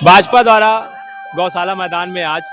भाजपा द्वारा गौशाला मैदान में आज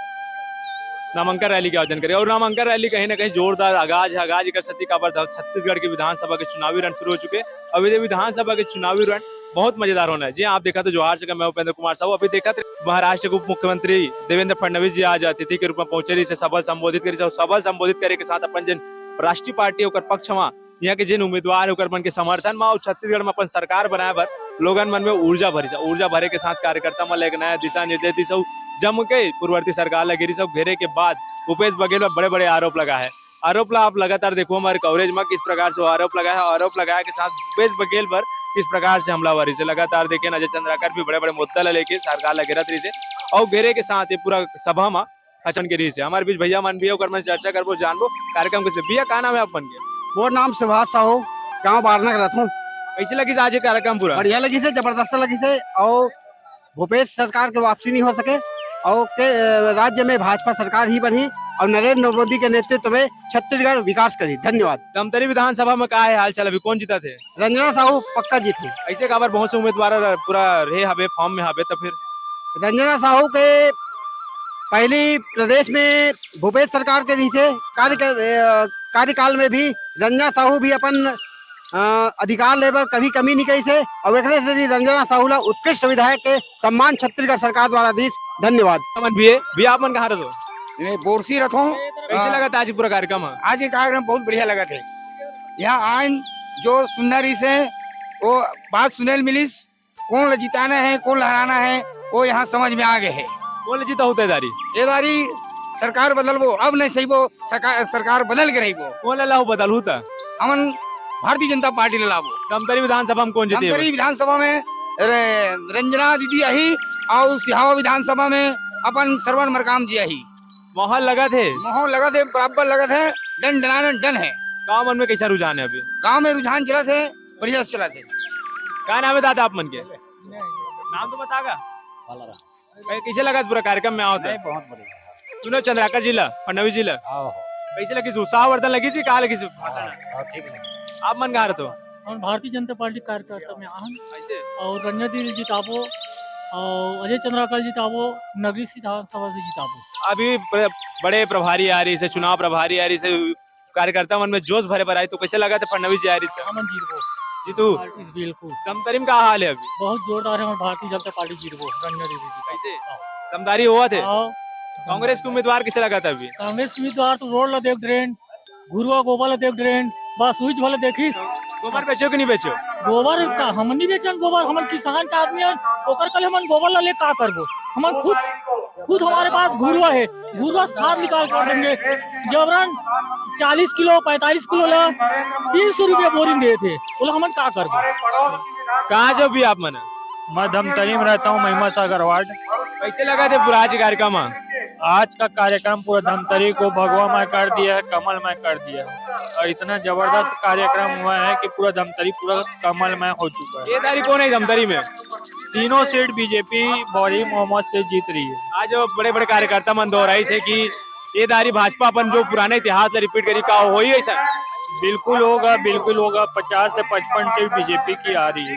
नामांकन रैली का आयोजन करें और नामांकन रैली कहीं ना कहीं जोरदार आगाज है। आगाज कर सती का छत्तीसगढ़ की विधानसभा के चुनावी रण शुरू हो चुके हैं। अभी विधानसभा के चुनावी रण बहुत मजेदार होना है। जी आप देखा तो जोहार से मैं उपेंद्र कुमार साहू अभी देखा महाराष्ट्र के उप मुख्यमंत्री देवेंद्र फडणवीस जी आज अतिथि के रूप में पहुंचे रही सभा संबोधित करी। सभा संबोधित करे के साथ अपन जिन राष्ट्रीय पार्टी होकर पक्ष में यहाँ के जिन उम्मीदवार होकर मन के समर्थन में और छत्तीसगढ़ में अपन सरकार बनाए पर लोगन मन में ऊर्जा भरे के साथ कार्यकर्ता मन एक नया दिशा निर्देश सब जम के पूर्ववर्ती सरकार लगी सब घेरे के बाद भूपेश बघेल में बड़े बड़े आरोप लगा है। आप लगातार देखो हमारे कवरेज में किस प्रकार से आरोप लगाया के साथ भूपेश बघेल पर किस प्रकार से हमलावरी से लगातार देखे अजय चंद्राकर भी बड़े बड़े मुद्दा लेके सरकार ला घेरत रही से और घेरे के साथ ये पूरा सभा में खचन के रही से हमारे बीच भैया मन भी होकर चर्चा करबो जानबो कार्यक्रम के भैया का नाम है अपन के? वो नाम सुभाष साहू, गाँव बारना का रहता हूँ। कैसे लगी आज ये कार्यक्रम? पूरा बढ़िया लगी से, जबरदस्त लगी से। और भूपेश सरकार के वापसी नहीं हो सके और के राज्य में भाजपा सरकार ही बनी और नरेंद्र मोदी के नेतृत्व में छत्तीसगढ़ विकास करी। धन्यवाद। धमतरी विधानसभा में क्या है हाल चाल? अभी कौन जीता थे? रंजना साहू पक्का जीत है। ऐसे खबर बहुत से उम्मीदवार पूरा रहे हवे फॉर्म में हवे तो फिर रंजना साहू के पहली प्रदेश में भूपेश सरकार के नीचे कार्यकाल में भी रंजना साहू भी अपन अधिकार लेबर कभी कमी नहीं कही से और रंजना साहू ला उत्कृष्ट विधायक के सम्मान छत्तीसगढ़ सरकार द्वारा दी। धन्यवाद। भी आप मन कहाँ रहो? बोरसी रखो। कैसे लगा था आज पूरा कार्यक्रम? आज ये कार्यक्रम बहुत बढ़िया लगा थे। यहाँ आइन जो सुंदरी से वो बात सुनेल मिलिस, कौन जिताना है कौन लहराना है वो यहाँ समझ में आ गए है। कौन जीता होता है ये दारी सरकार बदल वो अब नहीं सही वो सरकार बदल के रही वो कौन ला बदल होता हमन भारतीय जनता पार्टी लाबो। धमतरी विधानसभा में कौन जीती? धमतरी विधानसभा में रंजना दीदी यही और सिहावा विधानसभा में अपन श्रवण मरकाम जी यही। माहौल लगा थे बराबर लगा थे। डन है। गाँव मन में कैसा रुझान है? अभी गाँव में रुझान चला थे, बढ़िया से चला थे। क्या नाम है दादा आप मन के? नाम तो बतागा। कैसे लगा पूरा कार्यक्रम में आओ? बहुत बढ़िया। सुनो चंद्राकर जिला फडणवीस जिला कैसे लगी? उत्साहवर्धन लगी सी कहा लगी? आप मन कहा तो भारतीय जनता पार्टी कार्यकर्ता में आहन और रंजना दीदी जिताबो और अजय चंद्राकर जिताबो, नगरी विधानसभा से जिताबो। अभी बड़े प्रभारी आ रही से, चुनाव प्रभारी आ रही से, कार्यकर्ता मन में जोश भरे भराई तो कैसे लगा था फडणवीस जी आ रही थी? जीतू बिल्कुल। दमदरी में क्या हाल है? अभी बहुत जोरदार है, भारतीय जनता पार्टी जीतबो। रंजना दीदी कैसे दमदारी हुआ थे? कांग्रेस के उम्मीदवार किसे लगा था? अभी कांग्रेस के उम्मीदवार तो रोड ला देख ड्रेन, गुरुआ गोबर ला देख ड्रेन, बस स्विच वाले देखिस। गोबर बेचो कि नहीं बेचो? गोबर का हम नहीं बेचन। गोबर हमन किसान का आदमी है, ओकर कल हमन गोबर ला ले का करबो? हमन खुद हमारे पास गुरुआ है, गुरुआ से खाद निकाल कर देंगे। जबरन 40 किलो 45 किलो ला 300 रुपया बोरिंग दिए थे, बोला हमन का करबो? कहाँ जो भी आप मन? मैं धमतरी में रहता हूँ, महिमा सागर वार्ड। कैसे लगा थे पूरा आज कार्यक्रम? आज का कार्यक्रम पूरा धमतरी को भगवा में कर दिया है, कमल में कर दिया है और इतना जबरदस्त कार्यक्रम हुआ है कि पूरा धमतरी पूरा कमल में हो चुका है। ये तारीख कौन है धमतरी में? तीनों सीट बीजेपी बड़ी मोहम्मद से जीत रही है। आज बड़े बड़े कार्यकर्ता मन दोहराई से कि ये दारी भाजपा अपन जो पुराने इतिहास रिपीट करी का हो ही ऐसा? बिल्कुल होगा 50 से 55 सीट बीजेपी की आ रही है।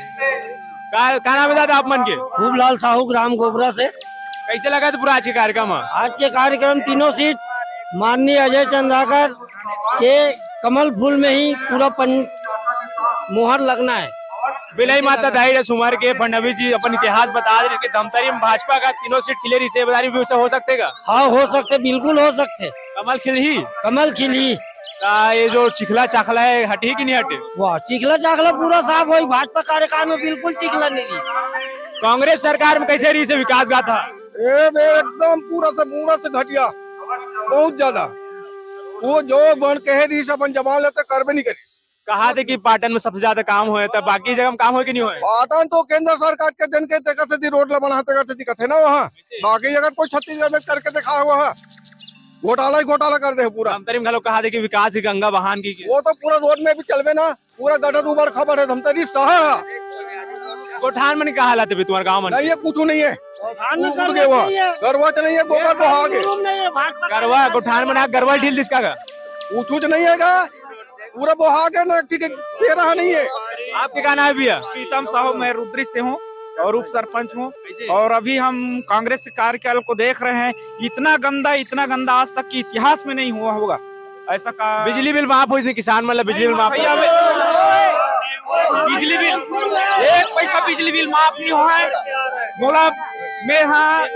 क्या नाम है दादा आप मन के? खूब लाल साहू ग्राम गोबरा से। कैसे लगा था पूरा आज के कार्यक्रम? आज के कार्यक्रम तीनों सीट माननीय अजय चंद्राकर के कमल फूल में ही पूरा मोहर लगना है। बिलाई माता दाई सुमार के फडणवीस जी अपन इतिहास बता रहे कि धमतरी में भाजपा का तीनों सीट खिले रही से बता रही हो सकते का? हाँ हो सकते, बिल्कुल हो सकते। कमल खिल ही ये जो चिखला चाखला है हटी कि नहीं हटे? वाह चिखला चाखला पूरा साफ हो। भाजपा कार्यकाल में बिल्कुल चिखला नहीं रही। कांग्रेस सरकार में कैसे रही से विकास गाथा? एकदम पूरा से घटिया। बहुत ज्यादा। वो जो बन कहे रही से अपन जमा लेते कर भी नहीं करी। कहा थे कि पाटन में सबसे ज्यादा काम हुए तब बाकी जगह में काम हो कि नहीं हुए? पाटन तो केंद्र सरकार के दिन के दिक्कत से रोड बनाते करते दिक्कत है ना वहाँ। बाकी अगर कोई छत्तीसगढ़ में करके दिखा हुआ है, घोटाला ही घोटाला कर दे पूरा। धमतरी में कहा थे कि विकास की गंगा बहान की वो तो पूरा रोड में भी चलवे ना, पूरा गटर उबर खबर है। धमतरी शहर है, कोठान में नहीं कहा लाते भी तुम्हारे गाँव में नहीं है कुछ नहीं है। गरवा तो नहीं है, गोबर बहा के गरवा कोठान में ना गरवा ढील जिसका का कुछ नहीं है, पूरा बहा के ना ठीक दे रहा नहीं है। आपके क्या नाम है भैया? प्रीतम साहू, मैं रुद्री से हूँ और उप सरपंच हूँ। और अभी हम कांग्रेस कार्यकाल को देख रहे हैं, इतना गंदा आज तक के इतिहास में नहीं हुआ होगा ऐसा का। बिजली बिल माफ हुई, किसान मतलब बिजली बिल माफ। बिजली बिल 1 पैसा बिजली बिल माफ नहीं हुआ है। बोला मैं हाँ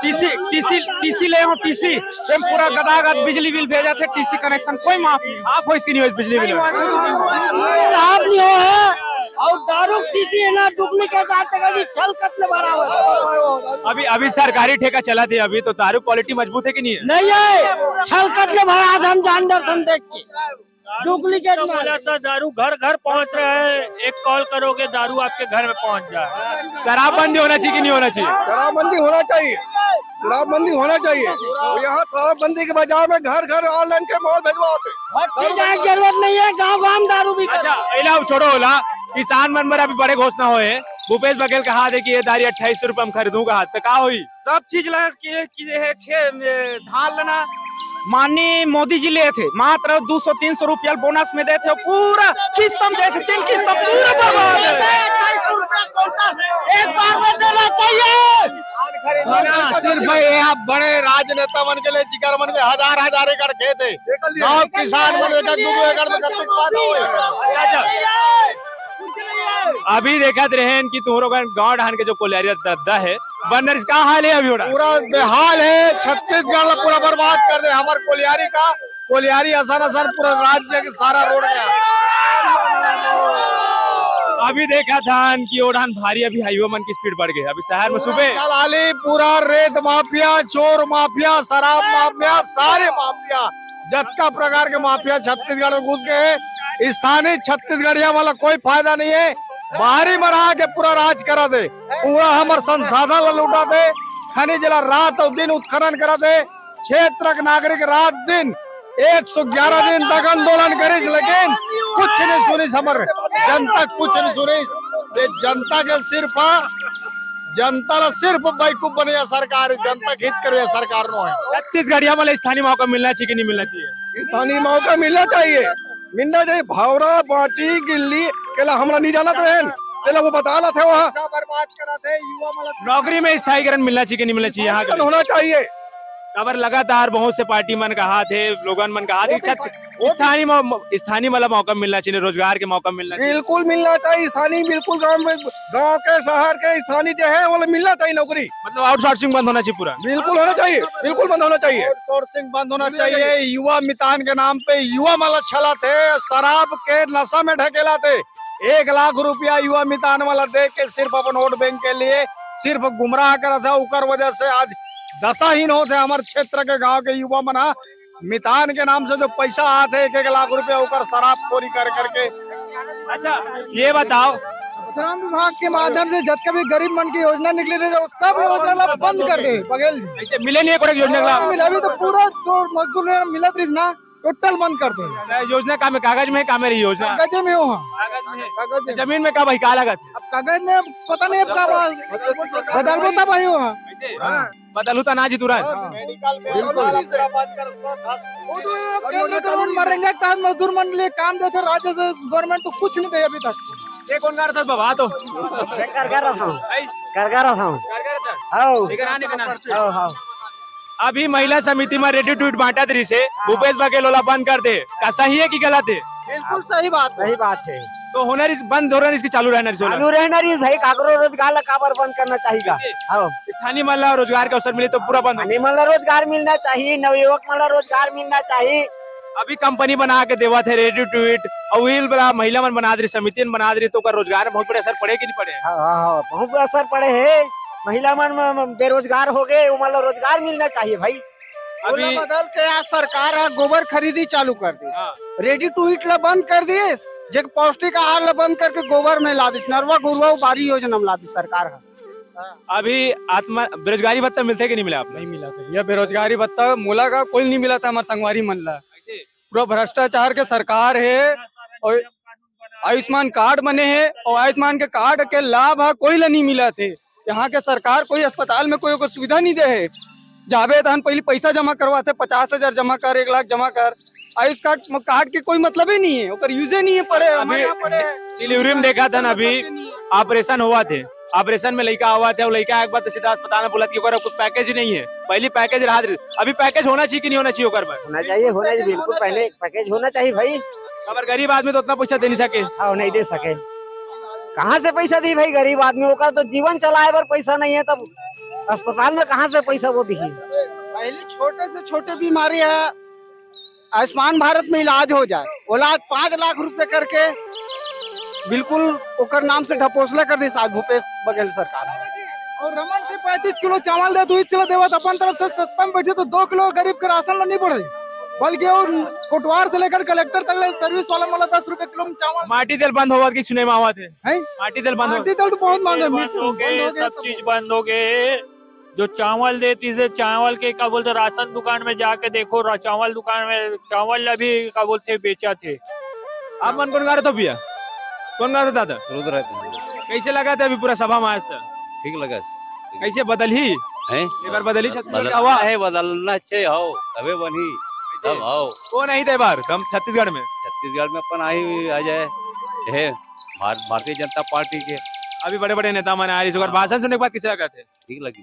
टीसी ले हूँ, टीसी पूरा गदागद बिजली बिल भेजा थे, टीसी कनेक्शन कोई माफ नहीं। माफ हो इसकी नहीं हुई बिजली बिल लाभ नहीं हुआ है। और दारू सीसी है ना, डुप्लीकेट छल कत्ल भरा हुआ। अभी सरकारी ठेका चला थे, अभी तो दारू क्वालिटी मजबूत है कि नहीं है? नहीं है, छल कत्ल भरा था। हम जानदार देख के डुप्लीकेट बोला था दारू घर घर पहुंच रहा है, एक कॉल करोगे दारू आपके घर में पहुंच जाए। शराबबंदी होना चाहिए कि नहीं होना चाहिए? शराबबंदी होना चाहिए, शराबबंदी होना चाहिए। तो यहाँ शराबबंदी के बजाय में घर घर ऑनलाइन के माल भिजवाते, जरूरत नहीं है। गाँव दारू भी। अच्छा इलाव छोड़ो ओला, किसान मन अभी बड़े घोषणा हुए। भूपेश बघेल कहा थे कि ये दारी 2800 रुपए में खरीदूंगा, हाथ पे कहा हुई सब चीज लगा धान लेना। माननीय मोदी जी लिए थे, मात्र 200-300 रुपया बोनस में देते, पूरा किस्त हम देते, 3 किस्त पूरा बर्बाद है। एक बार में देना चाहिए। सिर्फ यहाँ बड़े राजनेता मन के लिए जिगर मन के हजार एकड़ खेत है, गाँव किसान मन के 2 एकड़ में कब तक फायदा होए। अभी देखा रहे कि तुम्हारो गाँव ढान के जो कोलियारी दद्दा है बनर, इसका हाल है अभी पूरा बेहाल है। छत्तीसगढ़ पूरा बर्बाद कर दे हमारे कोलियारी आसान पूरा राज्य के सारा रोड गया। अभी देखा था कि ओढ़ान भारी, अभी हाईवे मन की स्पीड बढ़ गई। अभी शहर में सुबह पूरा रेत माफिया, चोर माफिया, शराब माफिया, सारे माफिया जत्ता प्रकार के माफिया छत्तीसगढ़ में घुस गए। स्थानीय छत्तीसगढ़िया वाला कोई फायदा नहीं है, बाहरी मरा के पूरा राज करा दे, पूरा हमारे संसाधन लूटा दे, खनिज ला रात और दिन उत्खनन करा दे। क्षेत्र के नागरिक रात दिन 111 दिन तक आंदोलन करिस, लेकिन कुछ नहीं सुनिस, हमारे जनता कुछ नहीं सुनिस। जनता के सिर्फ बेवकूफ बने सरकार, जनता हित करे सरकार नो है। छत्तीसगढ़िया वाला स्थानीय मौका मिलना चाहिए कि नहीं मिलना चाहिए? स्थानीय मौका मिलना चाहिए, भावरा बाटी गिल्ली केला हमरा नहीं जाना तेला वो बता थे वहाँ बर्बाद करा थे युवा। नौकरी में स्थायीकरण मिलना चाहिए कि नहीं मिलना चाहिए? यहाँ होना चाहिए। खबर लगातार बहुत से पार्टी मन कहा थे, लोगन मन कहा थे स्थानीय वाला मौका मिलना चाहिए, रोजगार के मौका मिलना चाहिए। बिल्कुल मिलना चाहिए स्थानीय, बिल्कुल गांव के शहर के स्थानीय जो है वो मिलना चाहिए नौकरी। मतलब आउटसोर्सिंग बंद होना चाहिए पूरा? बिल्कुल होना चाहिए, बिल्कुल बंद होना चाहिए। आउटसोर्सिंग बंद होना चाहिए। युवा मितान के नाम पे युवा वाला छला थे, शराब के नशा में ढकेला थे। 1 लाख रुपया युवा मितान वाला दे के सिर्फ अपन वोट बैंक के लिए सिर्फ गुमराह करा था। उकर वजह से आज दशाहीन होते हमारे क्षेत्र के गांव के युवा मना मितान के नाम से जो पैसा आते 1-1 लाख रुपया उकर शराब खोरी कर करके। अच्छा ये बताओ, श्रम विभाग के माध्यम से जितना भी गरीब मन की योजना निकली रही है सब योजना बंद कर दे बघेल जी। मिले नहीं कोई योजना? अभी तो पूरा जो मजदूर मिलत रही ना टोटल बंद कर दे। योजना का में कागज में काम है रही योजना? कागज में हो, कागज जमीन में का भाई का लागत? अब कागज में पता नहीं अब का बदल होता भाई हो बदलू तो ना जी तुरंत। मरेंगे मजदूर मन लिए काम देते राज्य से गवर्नमेंट तो कुछ नहीं दे अभी तक। ये कौन कर रहा था बाबा? तो कर अभी महिला समिति में रेडी ट्वीट बांटा तरी से भूपेश बघेल वाला बंद कर दे, का सही है कि गलत है? बिल्कुल सही बात है। तो होना बंद हो रहा है, इसकी चालू रहना रही भाई काकरो रोजगार ला काबर बंद करना चाहिए। स्थानीय महिला रोजगार के अवसर मिले तो पूरा बंद। मतलब रोजगार मिलना चाहिए, नवयुवक मतलब रोजगार मिलना चाहिए। अभी कंपनी बना के देवा थे रेडी ट्वीट और व्हील बना महिला मन बना दे, समिति बना दे, तो रोजगार में बहुत बड़ा असर पड़े कि नहीं पड़े? बहुत बड़ा असर पड़े है। महिला मन बेरोजगार हो गए, मतलब रोजगार मिलना चाहिए भाई। अभी बदल के आज सरकार है गोबर खरीदी चालू कर दी, हाँ, रेडी टू ईट ला बंद कर दिए, जो पौष्टिक आहार ला बंद करके गोबर में ला दी, नरवा गुरुआ बारी योजना में ला दी सरकार है। अभी आत्मा बेरोजगारी भत्ता मिलते कि नहीं मिला आपको? नहीं मिला था यह बेरोजगारी भत्ता मूला का कोई नहीं मिला था हमारे संगवारी मन ला। पूरा भ्रष्टाचार के सरकार है और आयुष्मान कार्ड बने हैं और आयुष्मान के कार्ड के लाभ कोई ला नहीं मिला थे। यहाँ के सरकार कोई अस्पताल में कोई सुविधा नहीं दे है। जावे तो पहले पैसा जमा करवाते 50,000 जमा कर 1 लाख जमा कर, आयुष कार्ड के कोई मतलब ही नहीं है, और यूजे नहीं है पड़े हमारे यहाँ पड़े। डिलीवरी में देखा था ना, अभी ऑपरेशन हुआ थे, ऑपरेशन में लड़का हुआ था, वो लड़का एक बार तो सीधा अस्पताल में बोला कि ओकर कुछ पैकेज ही नहीं है। पहले पैकेज रहा, अभी पैकेज होना चाहिए कि नहीं होना चाहिए ओकर पर? होना चाहिए बिल्कुल, पहले पैकेज होना चाहिए भाई। अगर गरीब आदमी तो उतना पैसा दे नहीं सके। हाँ, नहीं दे सके, कहाँ से पैसा दी भाई गरीब आदमी का तो जीवन चलाए पर पैसा नहीं है, तब अस्पताल में कहाँ से पैसा वो दी। पहले छोटे से छोटे बीमारी है, आयुष्मान भारत में इलाज हो जाए, वो लाख 5 लाख रुपए करके बिल्कुल ओकर नाम से ढपोसला कर दी आज भूपेश बघेल सरकार। और रमन से 35 किलो चावल दे तू चला देवा अपन तरफ से सस्ता में बैठे तो 2 किलो गरीब के राशन ला नहीं पड़े, बल्कि और कोटवार से लेकर कलेक्टर तक ले सर्विस वाला मतलब 10 रुपए किलो में चावल। माटी तेल बंद होगा कि चुने में हुआ थे? हैं? माटी तेल बंद माटी तेल तो बहुत महंगा है, बंद हो गए, सब चीज बंद हो गए। जो चावल देती से चावल के क्या बोलते राशन दुकान में जाके देखो, चावल दुकान में चावल अभी क्या बोलते बेचा थे। आप मन कौन गा रहे थे भैया? कौन गा रहा था? रुद्र कैसे लगा था अभी पूरा सभा में आज तक? ठीक लगा कैसे बदल ही है एक बार बदली छत्तीसगढ़ बदलना का हुआ है, बदलना चाहिए हो तबे बनी सब हो। वो नहीं थे बार हम छत्तीसगढ़ में, छत्तीसगढ़ में अपन आई आ जाए है भारतीय जनता पार्टी के अभी बड़े बड़े नेता मन आ रही है, भाषण सुनने के बाद किसे लगा थे? ठीक लगी।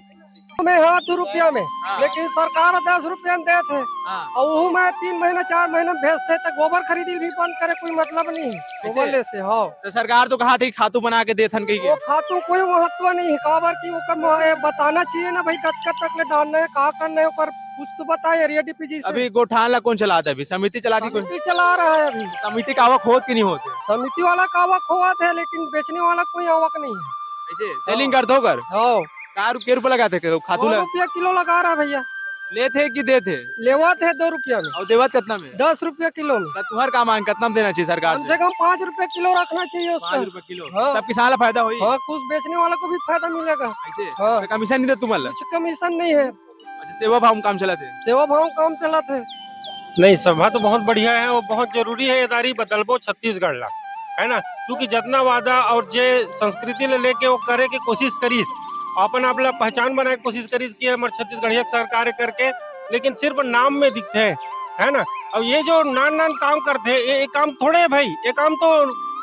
में हाँ 2 रुपया में, हाँ। लेकिन सरकार 10 रुपया में देते हैं हाँ। और वो में 3 महीना 4 महीना भेजते तो गोबर खरीदी भी बंद करे कोई मतलब नहीं है। गोबर ले से हाँ तो सरकार तो कहा थी खातू बना के देथन कही के। वो खातू कोई महत्व नहीं है, काबर की ओकर बताना चाहिए ना भाई कत तक ले डालना है, कहाँ करना है, ओकर कुछ तो बताए एरिया डीपीजी से। अभी गोठान ला कौन चलाता है? अभी समिति चलाती कौन? समिति चला रहा है अभी, समिति का आवक होत कि नहीं होते? समिति वाला का आवक हुआ था लेकिन बेचने वाला कोई आवक नहीं है। ऐसे सेलिंग कर दो कर हाँ के रुपए लगाते खातू 2 ला रुपया किलो लगा रहा है भैया, लेते कि देते? लेवा थे 2 रुपया में और देवत कितना में? 10 रुपया किलो में, तुम्हार का मांग कितना में देना चाहिए सरकार कम से? से कम 5 रुपया किलो रखना चाहिए 5 उसका। रुपए किलो, हाँ। तब किसान ला फायदा होई। हाँ कुछ बेचने वाला को भी फायदा मिलेगा। ऐसे हाँ। तो कमीशन नहीं दे तुम्हारा? कुछ कमीशन नहीं है, अच्छा सेवा भाव में काम चलाते? सेवा भाव काम चला थे। नहीं सभा तो बहुत बढ़िया है और बहुत जरूरी है, ये दारी बदलबो छत्तीसगढ़ ला है ना, क्योंकि जितना वादा और जे संस्कृति ले लेके वो करे की कोशिश करीस, अपन आप ला पहचान बनाए कोशिश करीस की हमारे छत्तीसगढ़िया सरकार करके, लेकिन सिर्फ नाम में दिखते हैं है ना। अब ये जो नान काम करते हैं ये काम थोड़े है भाई, ये काम तो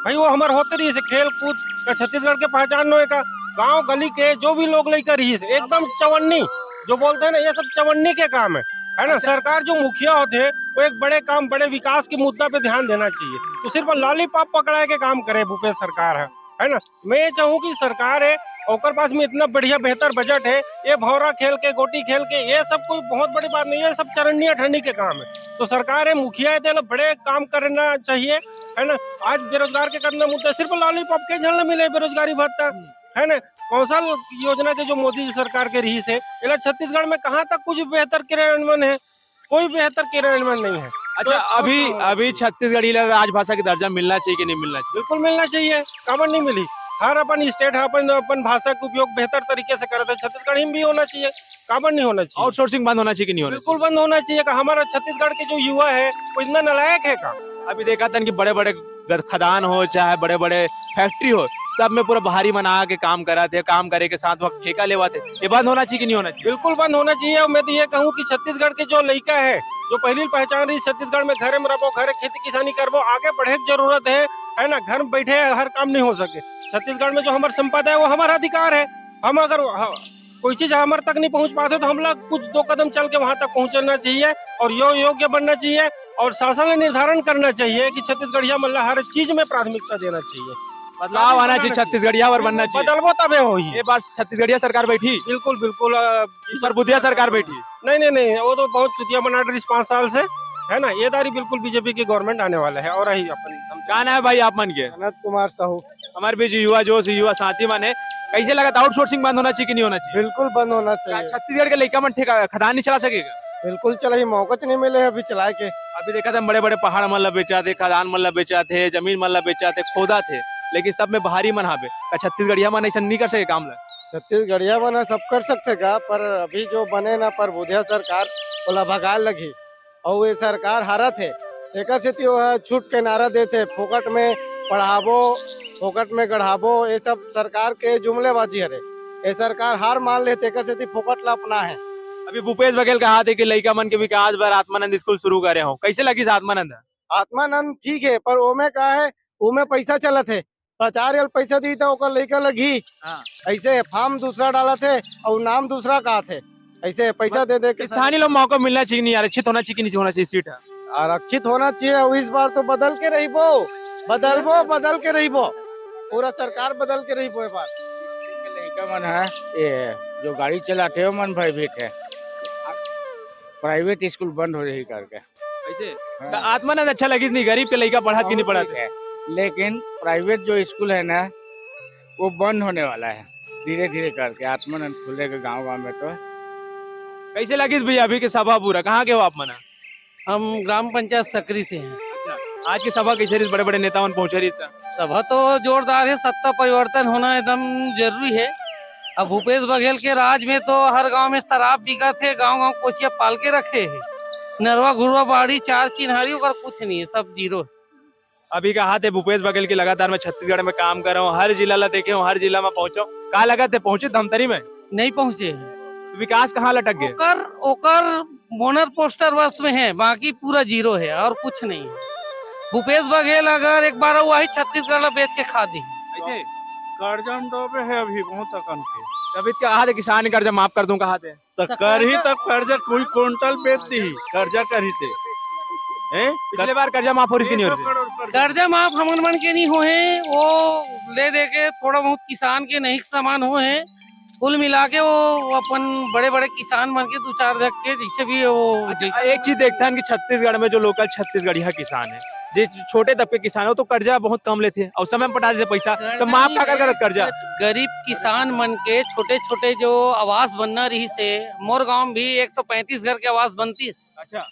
भाई वो हमारे होते रही है खेल कूद का छत्तीसगढ़ के पहचान होए का, गाँव गली के जो भी लोग लेकर रही है एकदम चवन्नी जो बोलते हैं ना, ये सब चवन्नी के काम है ना। सरकार जो मुखिया होते हैं वो एक बड़े काम बड़े विकास के मुद्दा पे ध्यान देना चाहिए, तो सिर्फ लॉलीपॉप पकड़ा के काम करे भूपेश सरकार है ना। मैं ये चाहूँ कि सरकार है और पास में इतना बढ़िया बेहतर बजट है, ये भौरा खेल के गोटी खेल के ये सब कोई बहुत बड़ी बात नहीं है, सब चरनिया ठंडी के काम है। तो सरकार है मुखिया है तो बड़े काम करना चाहिए है ना। आज बेरोजगार के करना मुद्दा सिर्फ लॉलीपॉप के झल मिले बेरोजगारी भत्ता है ना। कौशल योजना के जो मोदी सरकार के रही से छत्तीसगढ़ में कहाँ तक कुछ बेहतर क्रियान्वयन है, कोई बेहतर क्रियान्वयन नहीं है। अच्छा अभी छत्तीसगढ़ी राजभाषा की दर्जा मिलना चाहिए कि नहीं मिलना चाहिए? बिल्कुल मिलना चाहिए, काबर नहीं मिली। हर अपन स्टेट अपन भाषा का उपयोग बेहतर तरीके से करते हैं, छत्तीसगढ़ी में भी होना चाहिए, काबर नहीं होना चाहिए। आउटसोर्सिंग बंद होना चाहिए कि नहीं होना? बिल्कुल बंद होना चाहिए। हमारा छत्तीसगढ़ के जो युवा है वो इतना नालायक है का। अभी देखा था कि बड़े बड़े खदान हो चाहे बड़े बड़े फैक्ट्री हो, सब में पूरा बाहरी मना के काम कराते, काम करे के साथ वक्त ठेका लेवाते, ये बंद होना चाहिए कि नहीं होना चाहिए? बिल्कुल बंद होना चाहिए। और मैं तो ये कहूँ कि छत्तीसगढ़ के जो लड़का है जो पहली पहचान रही छत्तीसगढ़ में घरे में रहो, घरे खेती किसानी करबो, आगे बढ़े की जरूरत है ना। घर में बैठे हर काम नहीं हो सके। छत्तीसगढ़ में जो हमारी संपदा है वो हमारा अधिकार है। हम अगर कोई चीज हमारे तक नहीं पहुंच पाते तो हम लोग कुछ 2 कदम चल के वहां तक पहुंचना चाहिए और योग्य बनना चाहिए। और शासन ने निर्धारण करना चाहिए कि छत्तीसगढ़िया मतलब हर चीज में प्राथमिकता देना चाहिए, बदलाव आना चाहिए, छत्तीसगढ़िया और बनना चाहिए। बदलबो तबे हो ये बात छत्तीसगढ़िया सरकार बैठी, बिल्कुल बिल्कुल इस पर बुधिया सरकार बैठी। नहीं वो तो बहुत चुतिया बना रही 5 साल से है ना। ये दारी बिल्कुल बीजेपी की गवर्नमेंट आने वाला है। और ही अपन गाना है भाई आप मन के अनंत कुमार साहू हमारे बीच युवा जोश युवा साथी मन है, कैसे लगा आउटसोर्सिंग बंद होना चाहिए कि नहीं होना चाहिए? बिल्कुल बंद होना चाहिए। छत्तीसगढ़ के लड़का मन ठेका खदान नहीं चला सकेगा? बिल्कुल चला ही मौका नहीं मिले अभी चलाए के। अभी देखा था बड़े बड़े पहाड़ मन ला बेचा थे, खदान मन ला बेचा थे, जमीन मन ला बेचा थे, खोदा थे, लेकिन सब में बाहरी मन हावे का छत्तीसगढ़िया मन ऐसा नहीं कर सके काम ला। छत्तीसगढ़िया बना सब कर सकते का, पर अभी जो बने ना पर बुधिया सरकार बोला भगाए लगी और ये सरकार हारा थे एक से छूट के नारा देते फोकट में पढ़ाबो फोकट में गढ़ाबो, ये सब सरकार के जुमलेबाजी हरे। ये सरकार हार मान लेते से फोकट ला अपना है। अभी भूपेश बघेल कहा थे कि लड़का मन के विकास बर आत्मानंद स्कूल शुरू करे हो, कैसे लगी आत्मानंद? आत्मानंद ठीक है पर ओमे का है, ओमे पैसा चला थे, प्रचार वाल पैसा दी था ओकर लड़का लगी ऐसे फॉर्म दूसरा डाला थे और नाम दूसरा कहा थे, ऐसे पैसा दे दे के स्थानीय लोग मौका मिलना चाहिए, नहीं आरक्षित होना चाहिए, नहीं होना चाहिए सीट है आरक्षित होना चाहिए। और इस बार तो बदल के रही बदल के रही पूरा सरकार बदल के रही इस बार। लड़का मन है ये जो गाड़ी चलाते हो मन भयभीत है, प्राइवेट स्कूल बंद हो रही करके ऐसे तो आत्मानंद अच्छा लगी नहीं, गरीब के लड़का पढ़ा कि नहीं पढ़ा है, लेकिन प्राइवेट जो स्कूल है ना वो बंद होने वाला है धीरे धीरे करके, आत्मानंद खुलेगा गांव में। तो कैसे लगी भैया अभी की सभा पूरा, कहाँ के हो आप मना? हम ग्राम पंचायत सकरी से हैं। आज की सभा कैसे रही, बड़े बड़े नेताओं पहुंचे रही था? सभा तो जोरदार है, सत्ता परिवर्तन होना एकदम जरूरी है। अब भूपेश बघेल के राज में तो हर गांव में शराब बिका थे, गांव कोचिया पाल के रखे है, नरवा घुरवा बाड़ी चार चिन्हारी और कुछ नहीं है, सब जीरो। अभी कहा थे भूपेश बघेल की लगातार मैं छत्तीसगढ़ में काम कर रहा हूँ, हर जिला ला देखे हूँ, हर जिला में पहुंचा हूँ, कहा लगा थे पहुंचे धमतरी में नहीं पहुंचे, विकास कहाँ लटक गए? ओकर मोनर पोस्टर वर्ष में है, बाकी पूरा जीरो है और कुछ नहीं है। भूपेश बघेल अगर एक बार वही छत्तीसगढ़ बेच के खा दी। ऐसे कर्जा में डूबे है अभी बहुत अकन के, तभी कहा थे किसान कर्जा माफ कर दूं, कहा थे तो कर ही तक कर्जा कोई क्विंटल बेच दी कर्जा कर ही थे। पिछले बार कर्जा माफ हो रही नहीं हो रही? कर्जा माफ हमन मन के नहीं हुए, वो ले दे के थोड़ा बहुत किसान के नहीं सामान हुए हैं, कुल मिला के वो अपन बड़े बड़े किसान मन के दो चार रख के जैसे भी वो। अच्छा, एक चीज देखता है कि छत्तीसगढ़ में जो लोकल छत्तीसगढ़िया किसान है, जो छोटे तबके किसान है, तो कर्जा बहुत कम लेते और समय में पटा देते पैसा, तो माफ का कर कर्जा। गरीब किसान मन के छोटे छोटे जो आवास बनना रही से, मोर गांव भी 135 घर के आवास बनती। अच्छा,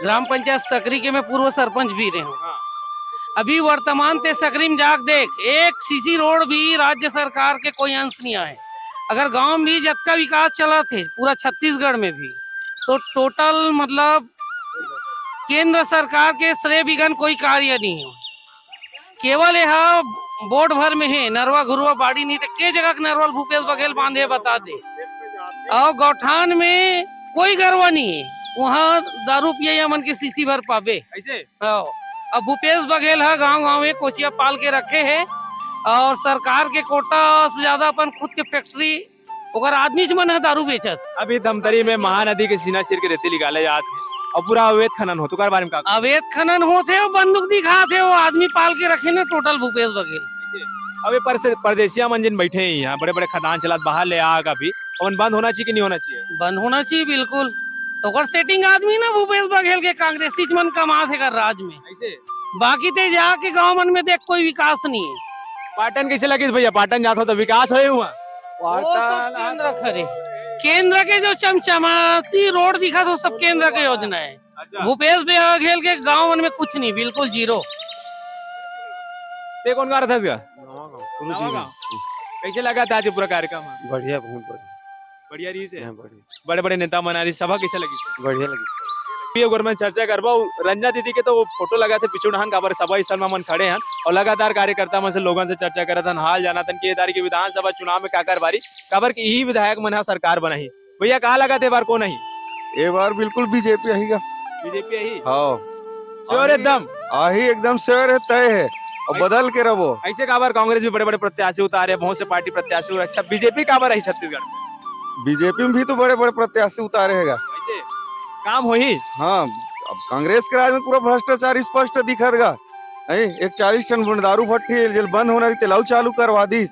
ग्राम पंचायत सकरी के मैं पूर्व सरपंच भी रहे हूँ। अभी वर्तमान ते सकरी में जाग देख, एक सीसी रोड भी राज्य सरकार के कोई अंश नहीं आए। अगर गांव में भी जितना विकास चला थे पूरा छत्तीसगढ़ में भी, तो टोटल मतलब केंद्र सरकार के श्रेय बिगन कोई कार्य नहीं है, केवल यह बोर्ड भर में है, नरवा घुरवा बाड़ी नहीं, तो के जगह नरवल भूपेश बघेल बांधे बता दे। और गौठान में कोई गरवा नहीं है, वहाँ दारू पिया मन के सीसी भर पावे ऐसे। अब भूपेश बघेल है गांव गांव में कोचिया पाल के रखे है, और सरकार के कोटा से ज्यादा अपन खुद के फैक्ट्री ओकर आदमी मन है दारू बेचत। अभी धमतरी में महानदी के सीना चीर के रेती निकाले जाते और पूरा अवैध खनन हो, तो बारे में अवैध खनन होते हो, बंदूक दिखा थे, वो आदमी पाल के रखे ना टोटल भूपेश बघेल। अभी परदेसिया मन जिन बैठे हैं यहाँ, बड़े बड़े खदान चला बाहर ले आगा भी, और बंद होना चाहिए कि नहीं होना चाहिए? बंद होना चाहिए बिल्कुल, तो सेटिंग आदमी ना भूपेश बघेल के कांग्रेसी मन कमा थे कर राज में ऐसे। बाकी ते जाके गांव मन में देख कोई विकास नहीं है। पाटन कैसे लगी भैया, पाटन जाता हो तो विकास हो हुआ? केंद्र खरे, केंद्र के जो चमचमाती रोड दिखा तो सब केंद्र के योजना है। अच्छा। भूपेश बघेल के गांव में कुछ नहीं, बिल्कुल जीरो। ते कौन गा रहा था इसका? कैसे लगा था आज पूरा कार्यक्रम? बढ़िया, बहुत बढ़िया, बढ़िया रही से, बड़े बड़े नेता मना रही, सभा कैसे लगी? बढ़िया लगी। में चर्चा करबा, रंजना दीदी के तो वो फोटो लगा थे पिछुड़हन काबर सभा स्थल में मन खड़े हैं और लगातार कार्यकर्ता मन से लोगों से चर्चा करत हन, हाल जाना तन की तारीख की विधानसभा चुनाव में काकर बारी काबर की यही विधायक मन है सरकार बनाई। भैया कहा लगा थे बार को नहीं? ये बार बिल्कुल बीजेपी आएगा। बीजेपी ही? हाँ, श्योर एकदम? आही एकदम श्योर है, तय है, और बदल के रहो। ऐसे काबर कांग्रेस भी बड़े बड़े प्रत्याशी उतारे, बहुत से पार्टी प्रत्याशी, अच्छा बीजेपी काबर है छत्तीसगढ़ में? बीजेपी में भी तो बड़े बड़े प्रत्याशी उतारेगा, ऐसे काम हो ही। हाँ, अब कांग्रेस के राज में पूरा भ्रष्टाचार स्पष्ट दिखेगा। एक 40 टन दारू भट्टी जल बंद होना रही तेलाऊ चालू करवा दी।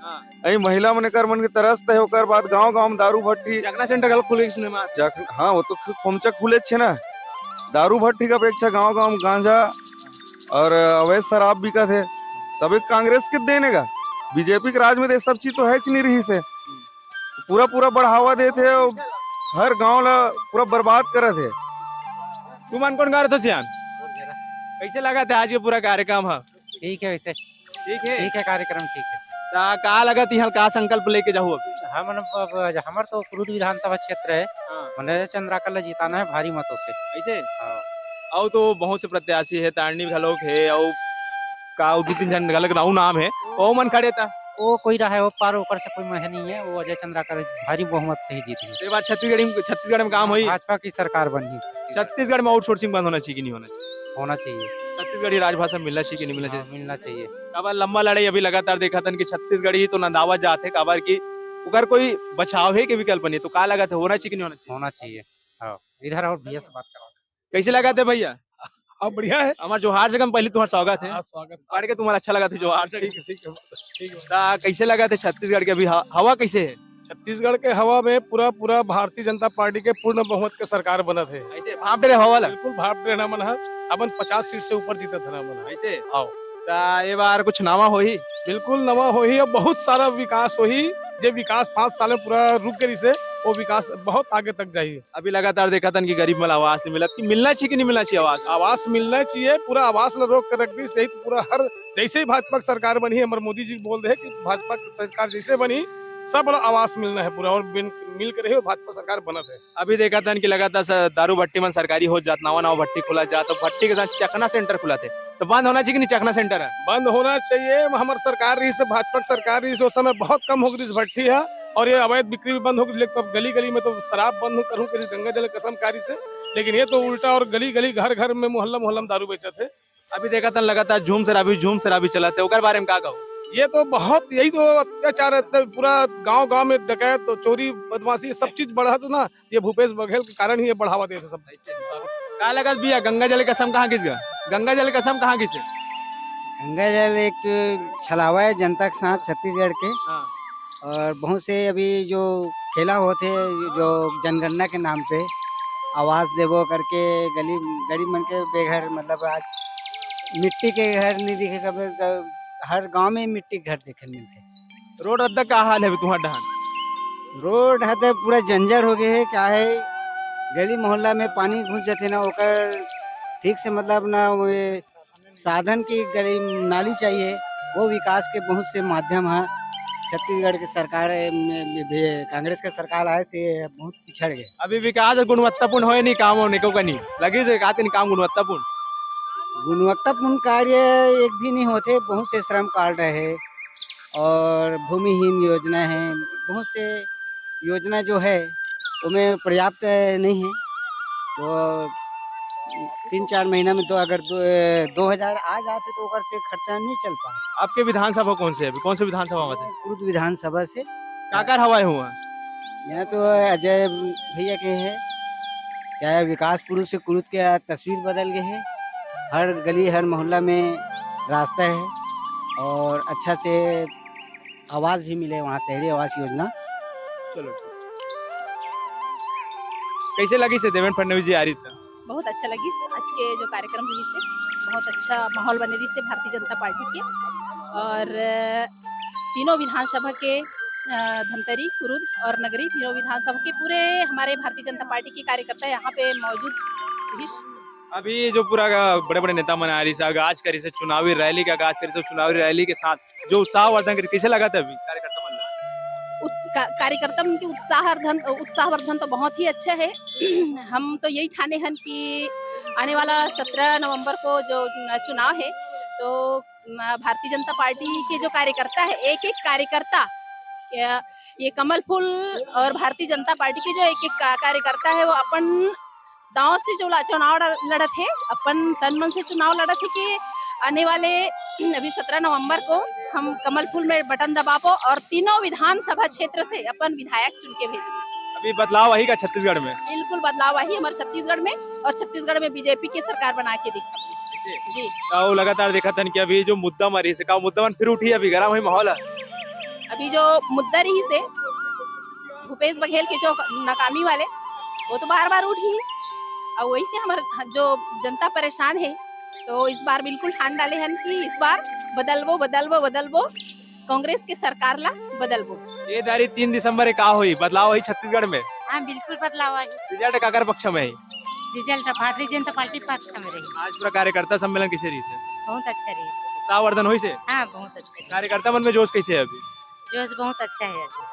महिला मन कर मन के तरस है, ओकर बाद गांव-गांव में दारू भट्टी जगना सेंटर गल खुले इसने में। हाँ, वो तो खोमचा खुले छे ना, दारू भट्टी का अपेक्षा गांव-गांव में गांजा और अवैध शराब बिका थे, सब एक कांग्रेस के देने का। बीजेपी के राज में सब चीज तो है नहीं रही से, पूरा बढ़ावा देते हर गांव ला पूरा बर्बाद करे थे। तू मन कौन गा रहे थे सियान? कैसे लगा था आज ये पूरा कार्यक्रम है? ठीक है वैसे, ठीक है। ठीक है कार्यक्रम ठीक है। का लगा थी का संकल्प लेके जाऊँ अभी? हम हमार तो कुरुद विधानसभा क्षेत्र है, मैंने चंद्राकर ला जिताना है भारी मतों से। ऐसे हाँ। और तो बहुत से प्रत्याशी है, तारनी घलोक है और का दो तीन जन घलक नाऊ नाम है, ओ मन खड़े था। वो कोई रहा है वो पार ऊपर से कोई मह नहीं है, वो अजय चंद्राकर भारी बहुमत से ही जीती है। ये बात छत्तीसगढ़ में काम हुई। भाजपा की सरकार बनी। छत्तीसगढ़ में आउटसोर्सिंग बंद होना चाहिए कि नहीं होना चाहिए? होना चाहिए। छत्तीसगढ़ी राजभाषा मिलना चाहिए कि नहीं मिलना हाँ, चाहिए? मिलना चाहिए। काबर लंबा लड़ाई अभी लगातार देखा था कि छत्तीसगढ़ी तो नंदावत जाते काबर की अगर कोई बचाव है के विकल्प नहीं, तो का लगा था होना चाहिए कि नहीं होना चाहिए? होना चाहिए। हाँ, इधर और भैया से बात करो। कैसे लगा थे भैया? अब बढ़िया है। हमारे जोहार जगह पहले तुम्हारा स्वागत है। स्वागत। पढ़ के तुम्हारा अच्छा लगा था जोहार से? ठीक है ठीक है ठीक है। कैसे लगा थे छत्तीसगढ़ के अभी हवा कैसे है? छत्तीसगढ़ के हवा में पूरा भारतीय जनता पार्टी के पूर्ण बहुमत के सरकार बना थे। ऐसे भाप डरे हवा लग बिल्कुल भाप रहना मन है। अपन 50 सीट से ऊपर जीता था ना मन। ऐसे आओ ये बार कुछ नामा हो ही? बिल्कुल नवा हो ही और बहुत सारा विकास हो ही। जो विकास 5 साल में पूरा रुक गई से वो विकास बहुत आगे तक जाइए। अभी लगातार देखा था कि गरीब में आवास नहीं मिला, कि मिलना चाहिए कि नहीं मिलना चाहिए आवास? आवास मिलना चाहिए, पूरा आवास ला रोक कर रख दी सही। पूरा हर जैसे ही भाजपा की सरकार बनी है, हमारे मोदी जी बोल रहे हैं कि भाजपा की सरकार जैसे बनी सब आवास मिलना है पूरा, और मिल कर रही और भाजपा सरकार बनत है। अभी देखा था कि लगातार दारू भट्टी में सरकारी हो जात, नवा भट्टी खुला जात, तो भट्टी के साथ चखना सेंटर खुला थे, तो बंद होना चाहिए कि नहीं? चखना सेंटर है बंद होना चाहिए। हमारी सरकार रही से भाजपा की सरकार रही से उस समय बहुत कम हो गई इस भट्टी है, और ये अवैध बिक्री भी बंद हो गई। लेकिन गली गली में तो शराब बंद करूँ गंगा जल कसम कारी से, लेकिन ये तो उल्टा, और गली गली घर घर में मोहल्ला में दारू बेचा थे। अभी देखा था लगातार झूम शराबी चलाते, ओकर बारे में का कहो? ये तो बहुत, यही तो अत्याचार है। पूरा गांव में डकैत तो चोरी बदमाशी सब चीज बढ़ा तो ना, ये भूपेश बघेल के कारण ही ये बढ़ावा देते सब। का लगा भैया गंगा जल कसम कहाँ किस गया? गंगा जल कसम कहाँ किसे? गंगा जल एक छलावा है जनता के साथ छत्तीसगढ़ के, और बहुत से अभी जो खेला होते जो जनगणना के नाम पे आवास देवो करके गरीब मन के बेघर, मतलब आज मिट्टी के घर नहीं दिखे, कभी हर गांव में मिट्टी के घर देखे मिलते। रोड रद्दा का हाल है तुम्हारा डहान? रोड है तो पूरा जंजर हो गए है। क्या है, गली मोहल्ला में पानी घुस जाते ना, ओकर ठीक से मतलब ना वो साधन की गली नाली चाहिए, वो विकास के बहुत से माध्यम है। छत्तीसगढ़ की सरकार कांग्रेस के सरकार आए से बहुत पिछड़ गए। अभी विकास गुणवत्तापूर्ण हो नहीं, काम होने को नहीं लगी से काम गुणवत्तापूर्ण कार्य एक भी नहीं होते। बहुत से श्रम कार्ड है और भूमिहीन योजना है, बहुत से योजना जो है उनमें पर्याप्त नहीं है। तो 3-4 महीना में अगर 2000 आ जाते तो ओकर से खर्चा नहीं चल पाए। आपके विधानसभा कौन से अभी? कौन से विधानसभा में थे? कुरुद विधानसभा से। काकर हवाए हुआ यहाँ तो अजय भैया के है, क्या है, विकास पुरुष से कुरुद के तस्वीर बदल गए है। हर गली हर मोहल्ला में रास्ता है और अच्छा से आवास भी मिले वहाँ, शहरी आवास योजना। चलो कैसे लगी से देवेंद्र फडणवीस जी आ रही था? बहुत अच्छा लगी आज के जो कार्यक्रम रही से, बहुत अच्छा माहौल बने रही से भारतीय जनता पार्टी के, और तीनों विधानसभा के धमतरी, कुरुद और नगरी, तीनों विधानसभा के पूरे हमारे भारतीय जनता पार्टी के कार्यकर्ता यहाँ पे मौजूद रही। अभी जो पूरा बड़े बड़े नेता मन आ रही से आगाज करी से चुनावी रैली का आगाज करी से, चुनावी रैली के साथ जो उत्साहवर्धन करी, कैसे लगा था अभी कार्यकर्ता मन? कार्यकर्ता उनके उत्साहवर्धन तो बहुत ही अच्छा है। हम तो यही ठाने हैं कि आने वाला 17 नवंबर को जो चुनाव है, तो भारतीय जनता पार्टी के जो कार्यकर्ता है, एक एक कार्यकर्ता, ये कमल फूल और भारतीय जनता पार्टी के जो एक एक कार्यकर्ता है, वो अपन दांव से जो चुनाव लड़त है, अपन तन मन से चुनाव लड़त है कि आने वाले अभी 17 नवंबर को हम कमल फूल में बटन दबाबो और तीनों विधानसभा क्षेत्र से अपन विधायक चुन के भेजो। अभी बदलाव वही का छत्तीसगढ़ में? बिल्कुल बदलाव वही हमारे छत्तीसगढ़ में, और छत्तीसगढ़ में बीजेपी की सरकार बना के दिखा जी। तो लगातार देखा था कि अभी जो मुद्दा मरी से का मुद्दा फिर उठी, अभी गर्म हुई माहौल है। अभी जो मुद्दा रही से भूपेश बघेल के जो नाकामी वाले, वो तो बार बार उठी, और वही से हमारे जो जनता परेशान है, तो इस बार बिल्कुल ठान डाले हैं कि इस बार बदलबो कांग्रेस के सरकार ला बदलबो। ये दारी 3 दिसंबर का हुई बदलाव हुई छत्तीसगढ़ में, हाँ बिल्कुल बदलाव आहे रिजल्ट काकर पक्ष में है रिजल्ट भारतीय जनता पार्टी पक्ष में रही आज पूरा कार्यकर्ता सम्मेलन किसे रही से बहुत अच्छा रही उत्साहवर्धन हुई से हाँ बहुत अच्छा रही कार्यकर्ता मन में जोश कैसे है अभी जोश बहुत अच्छा है अभी